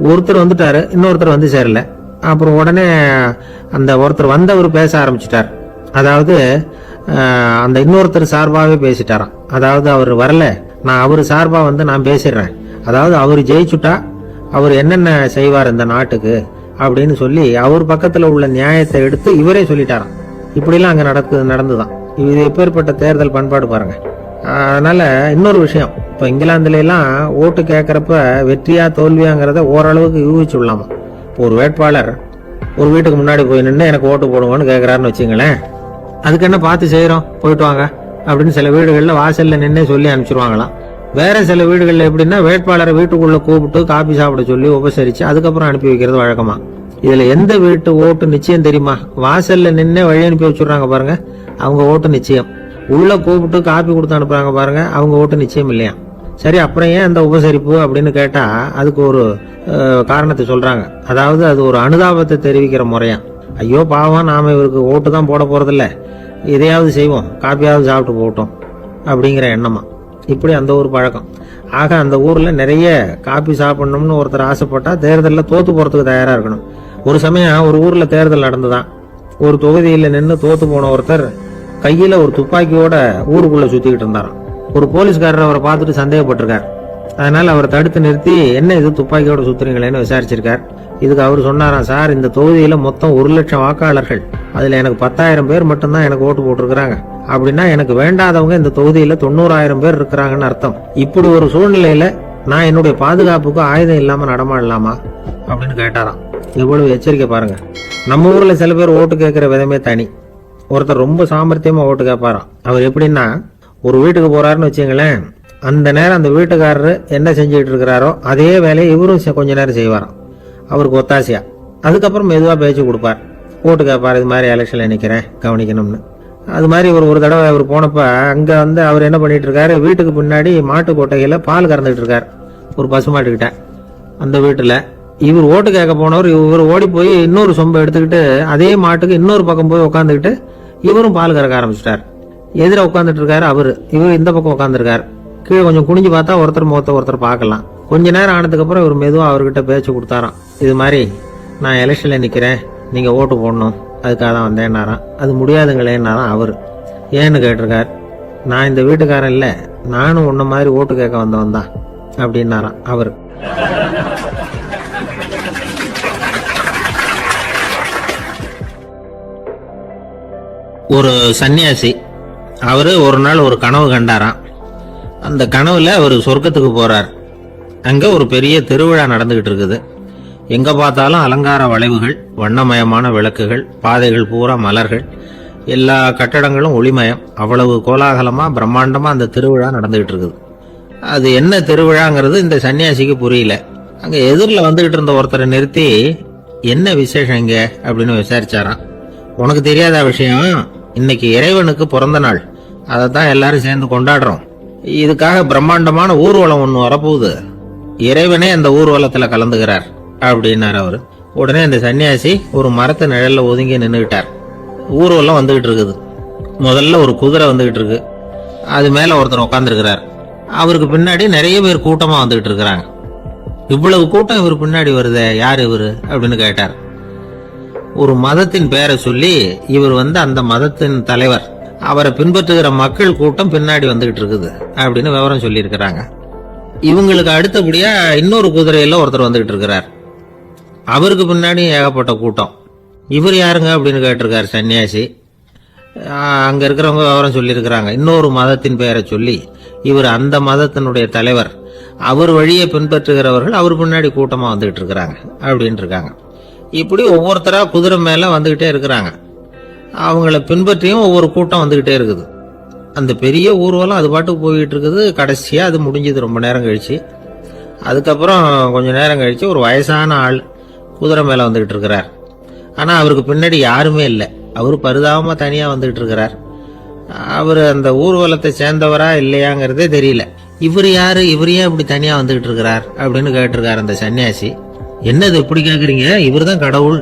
ஒருத்தர் வந்துட்டாரு, இன்னொருத்தர் வந்து சேரல. அப்புறம் உடனே அந்த ஒருத்தர் வந்தவர் பேச ஆரம்பிச்சிட்டார். அதாவது அந்த இன்னொருத்தர் சார்பாவே பேசிட்டாராம். அதாவது அவர் வரல, நான் அவர் சார்பா நான் பேசிடுறேன். அதாவது அவர் ஜெயிச்சுட்டா அவர் என்னென்ன செய்வார் இந்த நாட்டுக்கு அப்படின்னு சொல்லி அவர் பக்கத்துல உள்ள நியாயத்தை எடுத்து இவரே சொல்லிட்டாராம். இப்படிலாம் அங்க நடந்துதான். இது எப்பேற்பட்ட தேர்தல் பண்பாடு பாருங்க. அதனால இன்னொரு விஷயம், இப்ப இங்கிலாந்துல எல்லாம் ஓட்டு கேட்கறப்ப வெற்றியா தோல்வியாங்கிறத ஓரளவுக்கு யூகிச்சுடலாமா. இப்போ ஒரு வேட்பாளர் ஒரு வீட்டுக்கு முன்னாடி போய் நின்று எனக்கு ஓட்டு போடுவோன்னு கேட்கறாருன்னு வச்சுங்களேன், அதுக்கு என்ன பார்த்து செய்யறோம், போயிட்டு வாங்க அப்படின்னு சில வீடுகள்ல வாசல்ல நின்னே சொல்லி அனுப்பிச்சிருவாங்களாம். வேற சில வீடுகள்ல எப்படின்னா, வேட்பாளரை வீட்டுக்குள்ள கூப்பிட்டு காபி சாப்பிட சொல்லி உபசரிச்சு அதுக்கப்புறம் அனுப்பி வைக்கிறது வழக்கமா. இதுல எந்த வீட்டு ஓட்டு நிச்சயம் தெரியுமா? வாசல்ல நின்னே வழி அனுப்பி வச்சுடுறாங்க பாருங்க, அவங்க ஓட்டு நிச்சயம். உள்ள கூப்பிட்டு காப்பி கொடுத்து அனுப்புறாங்க பாருங்க, அவங்க ஓட்டு நிச்சயம் இல்லையா. சரி, அப்புறம் ஏன் அந்த உபசரிப்பு அப்படின்னு கேட்டா அதுக்கு ஒரு காரணத்தை சொல்றாங்க. அதாவது அது ஒரு அனுதாபத்தை தெரிவிக்கிற முறையா. ஐயோ பாவம், நாம இவருக்கு ஓட்டு தான் போட போறதில்ல, இதையாவது செய்வோம், காப்பியாவது சாப்பிட்டு போட்டோம் அப்படிங்கிற எண்ணமா. இப்படி அந்த ஊர் பழக்கம். ஆக அந்த ஊர்ல நிறைய காப்பி சாப்பிடணும்னு ஒருத்தர் ஆசைப்பட்டா தேர்தலில் தோத்து போறதுக்கு தயாரா இருக்கணும். ஒரு சமயம் ஒரு ஊர்ல தேர்தல் நடந்துதான். ஒரு தொகுதியில நின்று தோத்து போன ஒருத்தர் கையில ஒரு துப்பாக்கியோட ஊருக்குள்ள சுத்திக்கிட்டு இருந்தாராம். ஒரு போலீஸ்காரர் அவரை பார்த்துட்டு சந்தேகப்பட்டிருக்கார். அதனால அவரை தடுத்து நிறுத்தி, என்ன இது துப்பாக்கியோட சுத்துறீங்களேன்னு விசாரிச்சிருக்கார். இதுக்கு அவர் சொன்னாராம், சார், இந்த தொகுதியில மொத்தம் 1,00,000 வாக்காளர்கள், அதுல எனக்கு 10,000 பேர் மட்டும்தான் எனக்கு ஓட்டு போட்டிருக்கிறாங்க. அப்படின்னா எனக்கு வேண்டாதவங்க இந்த தொகுதியில 90,000 பேர் இருக்கிறாங்கன்னு அர்த்தம். இப்படி ஒரு சூழ்நிலையில நான் என்னுடைய பாதுகாப்புக்கு ஆயுதம் இல்லாம நடமாடலாமா அப்படின்னு கேட்டாராம். எவ்வளவு எச்சரிக்கை பாருங்க. நம்ம ஊர்ல சில பேர் ஓட்டு கேட்கிற விதமே தனி. ஒருத்தர் ரொம்ப சாமர்த்தியமா ஓட்டு கேட்பாராம். அவர் எப்படின்னா, ஒரு வீட்டுக்கு போறாருன்னு வச்சுங்களேன், அந்த நேரம் அந்த வீட்டுக்காரரு என்ன செஞ்சுட்டு இருக்கிறாரோ அதே வேலையை இவரும் கொஞ்ச நேரம் செய்வாராம், அவருக்கு ஒத்தாசையா. அதுக்கப்புறம் மெதுவா பேச்சு கொடுப்பார், ஓட்டு கேட்பார், இது மாதிரி எலெக்ஷன்ல நிக்கிறேன் கவனிக்கணும்னு. அது மாதிரி ஒரு தடவை அவர் போனப்ப அங்க அவர் என்ன பண்ணிட்டு இருக்காரு, வீட்டுக்கு பின்னாடி மாட்டு கொட்டையில பால் கறந்துட்டு இருக்காரு ஒரு பசுமாட்டுக்கிட்ட. அந்த வீட்டுல இவர் ஓட்டு கேட்க போனவர் இவர் ஓடி போய் இன்னொரு சொம்பை எடுத்துக்கிட்டு அதே மாட்டுக்கு இன்னொரு பக்கம் போய் உட்காந்துக்கிட்டு இவரும் பால் கறக்க ஆரம்பிச்சிட்டார். எதிர உட்காந்துட்டு இருக்காரு அவரு, இவர் இந்த பக்கம் உட்காந்துருக்காரு. கீழே கொஞ்சம் குனிஞ்சு பார்த்தா ஒருத்தர் முகத்தை ஒருத்தர் பார்க்கலாம். கொஞ்ச நேரம் ஆனதுக்கு அப்புறம் இவர் மெதுவா அவர்கிட்ட பேச்சு கொடுத்தாராம். இது மாதிரி நான் எலெக்ஷன்ல நிக்கிறேன், நீங்க ஓட்டு போடணும், அதுக்காக தான் வந்தேன்னாராம். அது முடியாதுங்களேன்னாராம் அவரு. ஏன்னு கேட்டிருக்கார். நான் இந்த வீட்டுக்காரன் இல்ல, நானும் உன்ன மாதிரி ஓட்டு கேட்க வந்தவன் தான் அப்படின்னாராம் அவரு. ஒரு சன்னியாசி, அவரு ஒரு நாள் ஒரு கனவு கண்டாராம். அந்த கனவுல அவர் சொர்க்கத்துக்கு போறார். அங்க ஒரு பெரிய திருவிழா நடந்துகிட்டு இருக்குது. எங்க பார்த்தாலும் அலங்கார வளைவுகள், வண்ணமயமான விளக்குகள், பாதைகள் பூரா மலர்கள், எல்லா கட்டடங்களும் ஒளிமயம். அவ்வளவு கோலாகலமா பிரம்மாண்டமா அந்த திருவிழா நடந்துகிட்டு இருக்குது. அது என்ன திருவிழாங்கிறது இந்த சன்னியாசிக்கு புரியல. அங்க எதிரில் வந்துகிட்டு இருந்த ஒருத்தரை நிறுத்தி, என்ன விசேஷம் இங்க அப்படின்னு விசாரிச்சாராம். உனக்கு தெரியாத விஷயம், இன்னைக்கு இறைவனுக்கு பிறந்த நாள், அதைத்தான் எல்லாரும் சேர்ந்து கொண்டாடுறோம். இதுக்காக பிரம்மாண்டமான ஊர்வலம் ஒண்ணு வரப்போகுது, இறைவனே அந்த ஊர்வலத்துல கலந்துகிறார் அப்படின்னாரு அவரு. உடனே அந்த சன்னியாசி ஒரு மரத்து நிழல்ல ஒதுங்கி நின்றுகிட்டார். ஊர்வலம் வந்துகிட்டு இருக்குது. முதல்ல ஒரு குதிரை வந்துகிட்டு இருக்கு, அது மேல ஒருத்தர் உட்காந்துருக்கிறார். அவருக்கு பின்னாடி நிறைய பேர் கூட்டமா வந்துகிட்டு இருக்கிறாங்க. இவ்வளவு கூட்டம் இவர் பின்னாடி வருதே, யார் இவரு அப்படின்னு கேட்டார். ஒரு மதத்தின் பெயரை சொல்லி இவர் அந்த மதத்தின் தலைவர் அவரை பின்பற்றுகிற மக்கள் கூட்டம் பின்னாடி வந்துகிட்டு இருக்குது அப்படின்னு விவரம் சொல்லியிருக்கிறாங்க. இவங்களுக்கு அடுத்தபடியா இன்னொரு குதிரையில ஒருத்தர் வந்துகிட்டு இருக்கிறார். அவருக்கு பின்னாடி ஏகப்பட்ட கூட்டம். இவர் யாருங்க அப்படின்னு கேட்டிருக்காரு சன்னியாசி. அங்க இருக்கிறவங்க விவரம் சொல்லியிருக்கிறாங்க. இன்னொரு மதத்தின் பெயரை சொல்லி இவர் அந்த மதத்தினுடைய தலைவர், அவர் வழியை பின்பற்றுகிறவர்கள் அவர் பின்னாடி கூட்டமா வந்துகிட்டு இருக்கிறாங்க அப்படின்னு இருக்காங்க. இப்படி ஒவ்வொருத்தரா குதிரை மேல வந்துகிட்டே இருக்கிறாங்க. அவங்கள பின்பற்றியும் ஒவ்வொரு கூட்டம் வந்துகிட்டே இருக்குது. அந்த பெரிய ஊர்வலம் அது பாட்டுக்கு போயிட்டு இருக்குது. கடைசியா அது முடிஞ்சது ரொம்ப நேரம் கழிச்சு. அதுக்கப்புறம் கொஞ்ச நேரம் கழிச்சு ஒரு வயசான ஆள் குதிரை மேல வந்துகிட்டு இருக்கிறார். ஆனா அவருக்கு பின்னாடி யாருமே இல்லை. அவரு பரிதாபமா தனியா வந்துகிட்டு இருக்கிறார். அவரு அந்த ஊர்வலத்தை சேர்ந்தவரா இல்லையாங்கிறதே தெரியல. இவர் யாரு, இவர் ஏன் இப்படி தனியா வந்துகிட்டு இருக்கிறார் அப்படின்னு கேட்டிருக்காரு அந்த சன்னியாசி. என்னது இப்படி கேக்குறீங்க? இவர் தான் கடவுள்,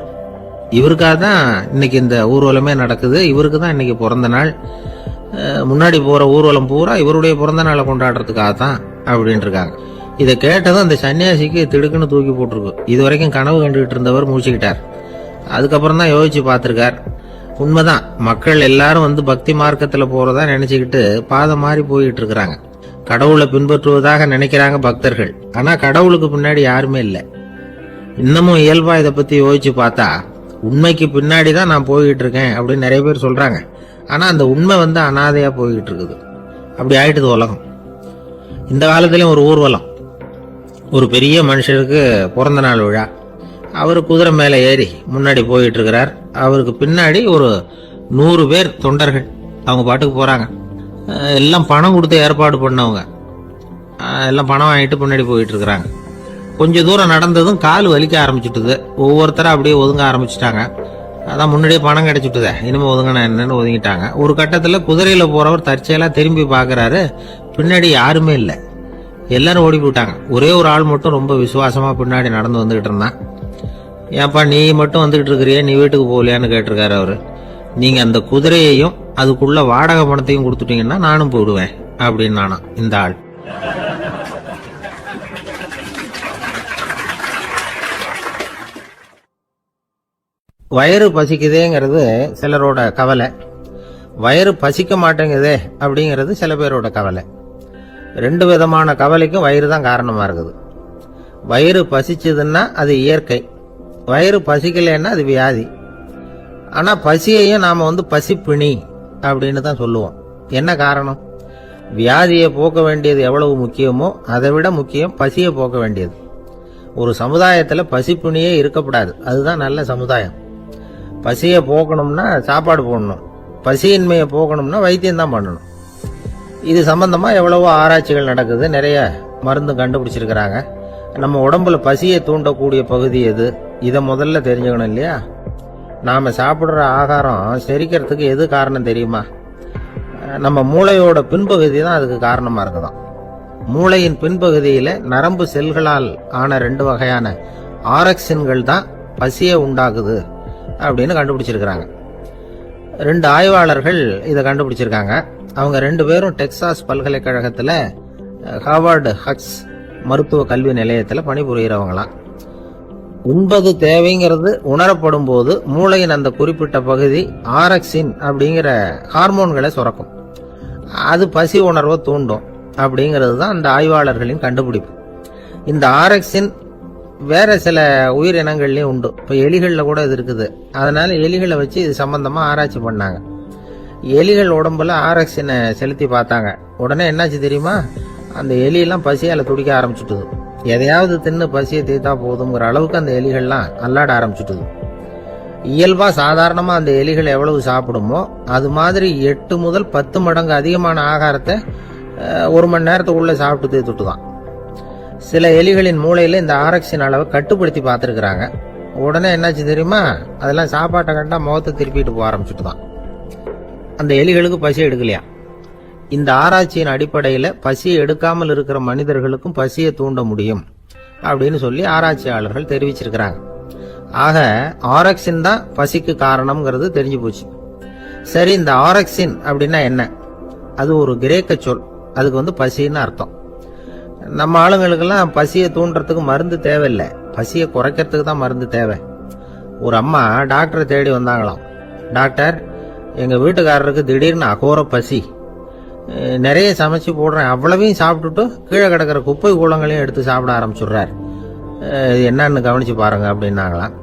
இவருக்காக தான் இன்னைக்கு இந்த ஊர்வலமே நடக்குது, இவருக்கு தான் இன்னைக்கு பிறந்த நாள், முன்னாடி போற ஊர்வலம் பூரா இவருடைய பிறந்த நாளை கொண்டாடுறதுக்காக தான் அப்படின்னு இருக்காங்க. இதை கேட்டதும் அந்த சன்னியாசிக்கு திடுக்குன்னு தூக்கி போட்டிருக்கு. இது வரைக்கும் கனவு கண்டுகிட்டு இருந்தவர் மூச்சுக்கிட்டார். அதுக்கப்புறம் தான் யோசிச்சு பார்த்திருக்கார். உண்மைதான், மக்கள் எல்லாரும் வந்து பக்தி மார்க்கத்துல போறதா நினைச்சுக்கிட்டு பாதை மாறி போயிட்டு இருக்கிறாங்க. கடவுளை பின்பற்றுவதாக நினைக்கிறாங்க பக்தர்கள். ஆனா கடவுளுக்கு பின்னாடி யாருமே இல்லை. இன்னமும் இயல்பா இதை பத்தி யோசிச்சு பார்த்தா உண்மைக்கு பின்னாடி தான் நான் போய்கிட்டு இருக்கேன் அப்படின்னு நிறைய பேர் சொல்றாங்க. ஆனா அந்த உண்மை வந்து அனாதையா போய்கிட்டு இருக்குது. அப்படி ஆயிட்டுது உலகம். இந்த காலத்திலயும் ஒரு ஊர்வலம், ஒரு பெரிய மனுஷருக்கு பிறந்த நாள் விழா. அவரு குதிரை மேல ஏறி முன்னாடி போயிட்டு இருக்கிறார். அவருக்கு பின்னாடி ஒரு 100 பேர் தொண்டர்கள் அவங்க பாட்டுக்கு போறாங்க. எல்லாம் பணம் கொடுத்து ஏற்பாடு பண்ணவங்க. எல்லாம் பணம் வாங்கிட்டு பின்னாடி போயிட்டு இருக்கிறாங்க. கொஞ்ச தூரம் நடந்ததும் கால் வலிக்க ஆரம்பிச்சுட்டுது. ஒவ்வொருத்தரும் அப்படியே ஒதுங்க ஆரம்பிச்சுட்டாங்க. அதான் முன்னாடியே பணம் கிடைச்சிட்டுதே, இனிமே ஒதுங்கினா என்னன்னு ஒதுங்கிட்டாங்க. ஒரு கட்டத்துல குதிரையில போறவர் தற்செயலா திரும்பி பாக்குறாரு, பின்னாடி யாருமே இல்லை, எல்லாரும் ஓடி போயிட்டாங்க. ஒரே ஒரு ஆள் மட்டும் ரொம்ப விசுவாசமா பின்னாடி நடந்து வந்துகிட்டு இருந்தான். ஏன்பா நீ மட்டும் வந்துகிட்டு இருக்கிறிய, நீ வீட்டுக்கு போகலையான்னு கேட்டிருக்காரு அவரு. நீங்க அந்த குதிரையையும் அதுக்குள்ள வாடகை பணத்தையும் கொடுத்துட்டீங்கன்னா நானும் போயிடுவேன் அப்படின்னு நானா இந்த ஆள். வயிறு பசிக்குதேங்கிறது சிலரோட கவலை, வயிறு பசிக்க மாட்டேங்குதே அப்படிங்கிறது சில பேரோட கவலை. 2 விதமான கவலைக்கும் வயிறு தான் காரணமா இருக்குது. வயிறு பசிச்சதுன்னா அது இயற்கை, வயிறு பசிக்கலைன்னா அது வியாதி. ஆனா பசியையும் நாம வந்து பசிப்பிணி அப்படின்னு தான் சொல்லுவோம். என்ன காரணம்? வியாதியை போக்க வேண்டியது எவ்வளவு முக்கியமோ அதை விட முக்கியம் பசியை போக்க வேண்டியது. ஒரு சமுதாயத்துல பசிப்பிணியே இருக்கக்கூடாது, அதுதான் நல்ல சமுதாயம். பசியை போக்கணும்னா சாப்பாடு போடணும், பசியின்மையை போக்கணும்னா வைத்தியம் தான் பண்ணணும். இது சம்பந்தமா எவ்வளவோ ஆராய்ச்சிகள் நடக்குது, நிறைய மருந்து கண்டுபிடிச்சிருக்கிறாங்க. நம்ம உடம்புல பசியை தூண்டக்கூடிய பகுதி எது, இதை முதல்ல தெரிஞ்சுக்கணும் இல்லையா? நாம சாப்பிடுற ஆகாரம் செரிக்கிறதுக்கு எது காரணம் தெரியுமா? நம்ம மூளையோட பின்பகுதி தான் அதுக்கு காரணமா இருக்குதாம். மூளையின் பின்பகுதியில நரம்பு செல்களால் ஆன 2 வகையான ஆரக்சின்கள் தான் பசியை உண்டாக்குது அப்படின்னு கண்டுபிடிச்சிருக்கிறாங்க. 2 ஆய்வாளர்கள் இதை கண்டுபிடிச்சிருக்காங்க. அவங்க 2 பேரும் டெக்சாஸ் பல்கலைக்கழகத்துல ஹார்வர்டு ஹக்ஸ் மருத்துவ கல்வி நிலையத்துல பணிபுரிகிறவங்களாம். உண்பது தேவைங்கிறது உணரப்படும் போது மூளையின் அந்த குறிப்பிட்ட பகுதி ஆரக்சின் அப்படிங்கிற ஹார்மோன்களை சுரக்கும். அது பசி உணர்வை தூண்டும் அப்படிங்கிறது தான் அந்த ஆய்வாளர்களின் கண்டுபிடிப்பு. இந்த ஆரக்சின் வேற சில உயிரினங்கள்லயும் உண்டு. இப்ப எலிகள்ல கூட இது இருக்குது. அதனால எலிகளை வச்சு இது சம்பந்தமா ஆராய்ச்சி பண்ணாங்க. எலிகள் உடம்புல ஆரக்சினை செலுத்தி பார்த்தாங்க. உடனே என்னாச்சு தெரியுமா? அந்த எலியெல்லாம் பசியால துடிக்க ஆரம்பிச்சுட்டுது. எதையாவது தின்னு பசியை தீர்த்தா போதுங்கிற அளவுக்கு அந்த எலிகள்லாம் அல்லாட ஆரம்பிச்சுட்டுது. இயல்பா சாதாரணமா அந்த எலிகள் எவ்வளவு சாப்பிடுமோ அது மாதிரி 8 முதல் 10 மடங்கு அதிகமான ஆகாரத்தை 1 மணி நேரத்துக்குள்ள சாப்பிட்டு தீர்த்துட்டுதான். சில எலிகளின் மூளையில இந்த ஆரக்சின் அளவை கட்டுப்படுத்தி பார்த்துருக்குறாங்க. உடனே என்னாச்சு தெரியுமா? அதெல்லாம் சாப்பாட்டை கண்டா முகத்தை திருப்பிட்டு போக ஆரம்பிச்சுட்டுதான். அந்த எலிகளுக்கு பசி எடுக்கலையா? இந்த ஆராய்ச்சியின் அடிப்படையில பசியை எடுக்காமல் இருக்கிற மனிதர்களுக்கும் பசியை தூண்ட முடியும் அப்படின்னு சொல்லி ஆராய்ச்சியாளர்கள் தெரிவிச்சிருக்கிறாங்க. ஆக ஆரக்சின் தான் பசிக்கு காரணம்ங்கிறது தெரிஞ்சு போச்சு. சரி, இந்த ஆரக்சின் அப்படின்னா என்ன? அது ஒரு கிரேக்க சொல். அதுக்கு வந்து பசின்னு அர்த்தம். நம்ம ஆளுங்களுக்கெல்லாம் பசியை தூண்டுறதுக்கு மருந்து தேவையில்லை, பசியை குறைக்கிறதுக்கு தான் மருந்து தேவை. ஒரு அம்மா டாக்டரை தேடி வந்தாங்களாம். டாக்டர், எங்கள் வீட்டுக்காரருக்கு திடீர்னு அகோர பசி, நிறைய சமைச்சு போடுறேன், அவ்வளவையும் சாப்பிட்டுட்டு கீழே கிடக்கிற குப்பை கூலங்களையும் எடுத்து சாப்பிட ஆரம்பிச்சுடுறார். இது என்னன்னு கவனிச்சு பாருங்க அப்படின்னாங்களாம்.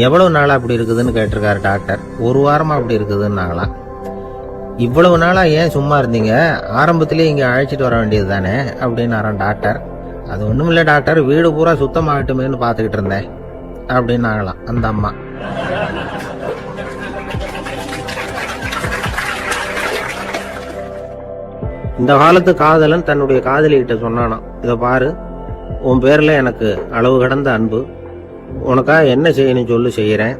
எவ்வளவு நாளாக அப்படி இருக்குதுன்னு கேட்டிருக்காரு டாக்டர். 1 வாரமாக அப்படி இருக்குதுன்னாங்களாம். இவ்வளவு நாளாக ஏன் சும்மா இருந்தீங்க, ஆரம்பத்திலே இங்கே அழைச்சிட்டு வர வேண்டியது தானே அப்படின்னாரான் டாக்டர். அது ஒன்றும் இல்லை டாக்டர், வீடு பூரா சுத்தமாகட்டுமேன்னு பார்த்துக்கிட்டு இருந்தேன் அப்படின்னாங்களாம் அந்த அம்மா. இந்த காலத்து காதலன் தன்னுடைய காதலிகிட்ட சொன்னானாம், இதை பாரு, உன் பேரில் எனக்கு அளவு கடந்த அன்பு, உனக்காக என்ன செய்யணும் சொல்லு செய்கிறேன்,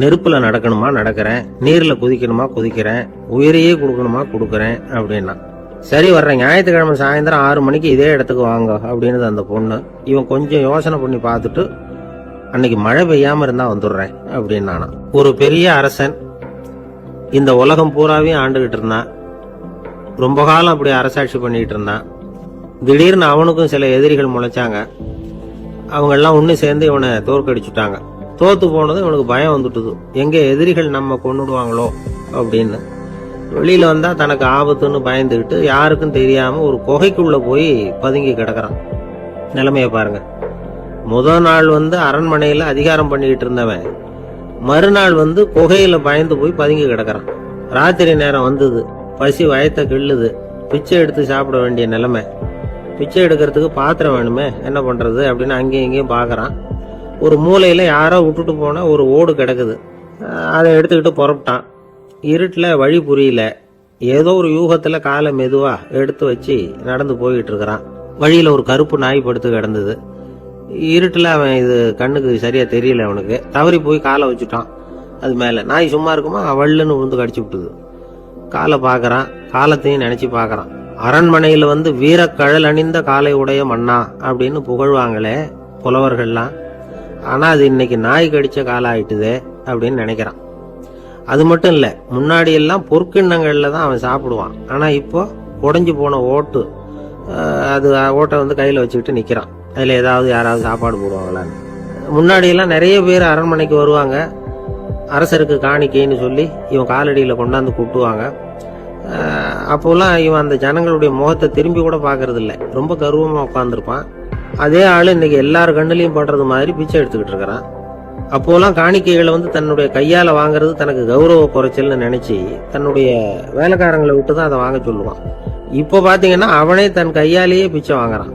நெருப்பில் நடக்கணுமா நடக்கிறேன், நீரில் குதிக்கணுமா குதிக்கிறேன், உயிரையே கொடுக்கணுமா கொடுக்குறேன் அப்படின்னா. சரி, வர்றேன் ஞாயிற்றுக்கிழமை சாயந்தரம் 6 மணிக்கு இதே இடத்துக்கு வாங்க அப்படின்னு அந்த பொண்ணு. இவன் கொஞ்சம் யோசனை பண்ணி பார்த்துட்டு, அன்னைக்கு மழை பெய்யாமல் இருந்தால் வந்துடுறேன் அப்படின்னானா. ஒரு பெரிய அரசன் இந்த உலகம் பூராவையும் ஆண்டுகிட்டு இருந்தான். ரொம்ப காலம் அப்படி அரசாட்சி பண்ணிட்டு இருந்தான். திடீர்னு அவனுக்கும் சில எதிரிகள் முளைச்சாங்க. அவங்கெல்லாம் ஒன்று சேர்ந்து இவனை தோற்கடிச்சுட்டாங்க. தோத்து போனது இவனுக்கு பயம் வந்துட்டுது, எங்கே எதிரிகள் நம்ம கொண்டுடுவாங்களோ அப்படின்னு. வெளியில வந்தா தனக்கு ஆபத்துன்னு பயந்துக்கிட்டு யாருக்கும் தெரியாம ஒரு குகைக்குள்ள போய் பதுங்கி கிடக்குறான். நிலைமைய பாருங்க. முதல் நாள் அரண்மனையில அதிகாரம் பண்ணிக்கிட்டு இருந்தவன் மறுநாள் குகையில பயந்து போய் பதுங்கி கிடக்குறான். ராத்திரி நேரம் வந்தது, பசி வயத்தை கிள்ளுது, பிச்சை எடுத்து சாப்பிட வேண்டிய நிலைமை. பிச்சை எடுக்கிறதுக்கு பாத்திரம் வேணுமே, என்ன பண்றது அப்படின்னு அங்கேயும் இங்கேயும் பாக்குறான். ஒரு மூலையில யாரோ விட்டுட்டு போன ஒரு ஓடு கிடக்குது, அதை எடுத்துக்கிட்டு புறப்பட்டான். இருட்டில் வழி புரியல, ஏதோ ஒரு யூகத்துல காலை மெதுவா எடுத்து வச்சு நடந்து போயிட்டு இருக்கிறான். வழியில ஒரு கருப்பு நாய் படுத்து கிடந்தது. இருட்டுல அவன் இது கண்ணுக்கு சரியா தெரியல, அவனுக்கு தவறி போய் காலை வச்சுட்டான். அது மேல நாய் சும்மா இருக்குமா, வள்ளுன்னு விழுந்து கடிச்சு விட்டுது. காலை பாக்குறான், காலத்தையும் நினைச்சு பாக்குறான். அரண்மனையில வீரக்கழல் அணிந்த காலை உடைய மன்னா அப்படின்னு புகழ்வாங்களே புலவர்கள்லாம், ஆனா அது இன்னைக்கு நாய் கடிச்ச காலம் ஆயிட்டுதே அப்படின்னு நினைக்கிறான். அது மட்டும் இல்ல, முன்னாடி எல்லாம் பொற்கிண்ணங்கள்ல தான் அவன் சாப்பிடுவான். ஆனா இப்போ உடைஞ்சு போன ஓட்டு, அது ஓட்டை கையில வச்சுக்கிட்டு நிக்கிறான். அதுல ஏதாவது யாராவது சாப்பாடு போடுவாங்களான்னு. முன்னாடி எல்லாம் நிறைய பேர் அரண்மனைக்கு வருவாங்க, அரசருக்கு காணிக்கைன்னு சொல்லி இவன் காலடியில கொண்டாந்து கூட்டுவாங்க. அப்போலாம் இவன் அந்த ஜனங்களுடைய முகத்தை திரும்பி கூட பாக்குறது இல்லை, ரொம்ப கர்வமா உட்காந்துருப்பான். அதே ஆளு இன்னைக்கு எல்லார் கண்ணுலயும் படுறது மாதிரி பிச்சை எடுத்துக்கிட்டு இருக்கிறான். அப்போலாம் காணிக்கைகளை தன்னுடைய கையால வாங்குறது தனக்கு கௌரவ குறைச்சல்னு நினைச்சு தன்னுடைய வேலைக்காரங்களை விட்டு தான் அதை வாங்க சொல்லுவான். இப்போ பாத்தீங்கன்னா அவனே தன் கையாலேயே பிச்சை வாங்குறான்.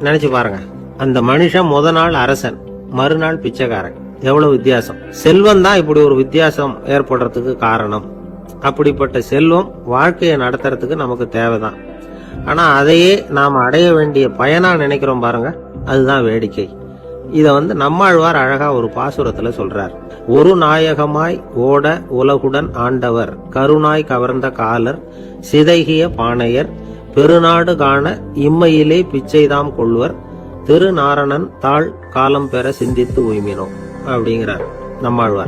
நினைச்சு பாருங்க, அந்த மனுஷன் நாள் அரசன், மறுநாள் பிச்சைக்காரன். எவ்வளவு வித்தியாசம்! செல்வம் தான் இப்படி ஒரு வித்தியாசம் ஏற்படுறதுக்கு காரணம். அப்படிப்பட்ட செல்வம் வாழ்க்கையை நடத்துறதுக்கு நமக்கு தேவைதான். ஆனா அதையே நாம் அடைய வேண்டிய பயனா நினைக்கிறோம் பாருங்க, அதுதான் வேடிக்கை. இத நம்மாழ்வார் அழகா ஒரு பாசுரத்துல சொல்றார். ஒரு நாயகமாய் ஓட உலகுடன் ஆண்டவர், கருணாய் கவர்ந்த காலர், சிதைகிய பானையர், பெருநாடு காண இம்மையிலே பிச்சைதாம் கொள்வர், திருநாரணன் தாழ் காலம் பெற சிந்தித்து உய்மினோம் அப்படிங்கிறார் நம்மாழ்வார்.